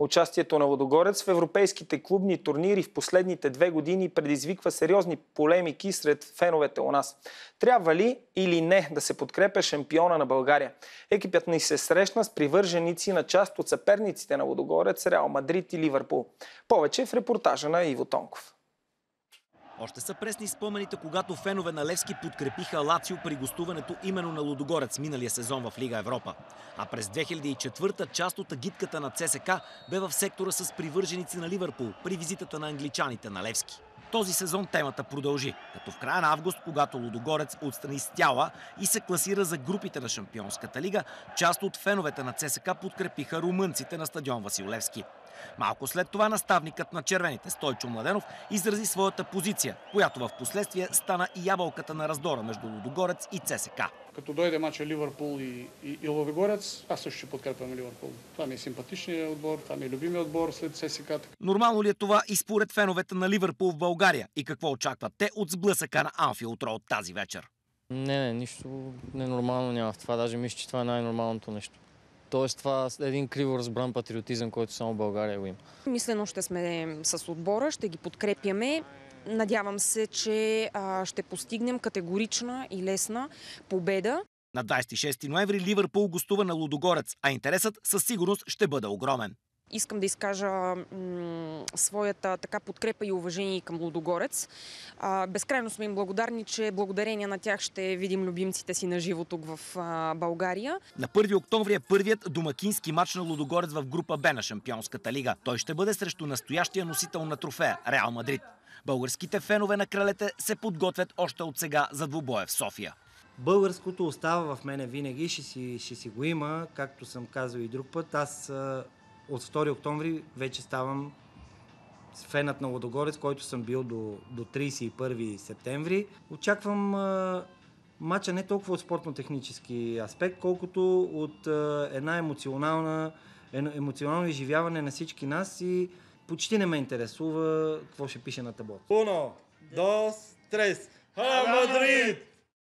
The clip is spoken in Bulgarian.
Участието на Лудогорец в европейските клубни турнири в последните 2 години предизвиква сериозни полемики сред феновете у нас. Трябва ли или не да се подкрепя шампиона на България? Екипът ни се срещна с привърженици на част от съперниците на Лудогорец, Реал Мадрид и Ливърпул. Повече в репортажа на Иво Тонков. Още са пресни спомените, когато фенове на Левски подкрепиха Лацио при гостуването именно на Лудогорец миналия сезон в Лига Европа. А през 2004-та част от агитката на ЦСКА бе в сектора с привърженици на Ливърпул при визитата на англичаните на Левски. Този сезон темата продължи, като в края на август, когато Лудогорец отстрани Стяла и се класира за групите на Шампионската лига, част от феновете на ЦСКА подкрепиха румънците на стадион Васил Левски. Малко след това наставникът на червените Стойчо Младенов изрази своята позиция, която в последствие стана и ябълката на раздора между Лудогорец и ЦСКА. Като дойде мача Ливърпул и Лудогорец, аз също ще подкрепям Ливърпул. Това ми е симпатичният отбор, това ми е любимият отбор след ЦСКА. Нормално ли е това и според феновете на Ливърпул в България? И какво очакват те от сблъсъка на Анфилд Роуд тази вечер? Не, нищо ненормално няма в това. Даже мисля, че това е най-нормалното нещо. Тоест това е един криво разбран патриотизъм, който само в България го има. Мислено ще сме с отбора, ще ги подкрепяме. Надявам се, че ще постигнем категорична и лесна победа. На 26 ноември Ливърпул гостува на Лудогорец, а интересът със сигурност ще бъде огромен. Искам да изкажа своята подкрепа и уважение към Лудогорец. Безкрайно сме им благодарни, че благодарение на тях ще видим любимците си на живо тук в България. На 1 октомври е първият домакински матч на Лудогорец в група Б на Шампионската лига. Той ще бъде срещу настоящия носител на трофея – Реал Мадрид. Българските фенове на кралете се подготвят още от сега за двубоя в София. Българското остава в мене винаги, ще си го има, както съм казал и друг път. Аз от 2 октомври вече ставам фенът на Лудогорец, който съм бил до 31 септември. Очаквам матча не толкова от спортно-технически аспект, колкото от една емоционално изживяване на всички нас и почти не ме интересува какво ще пише на таблото. 1, 2, 3. Hala Madrid!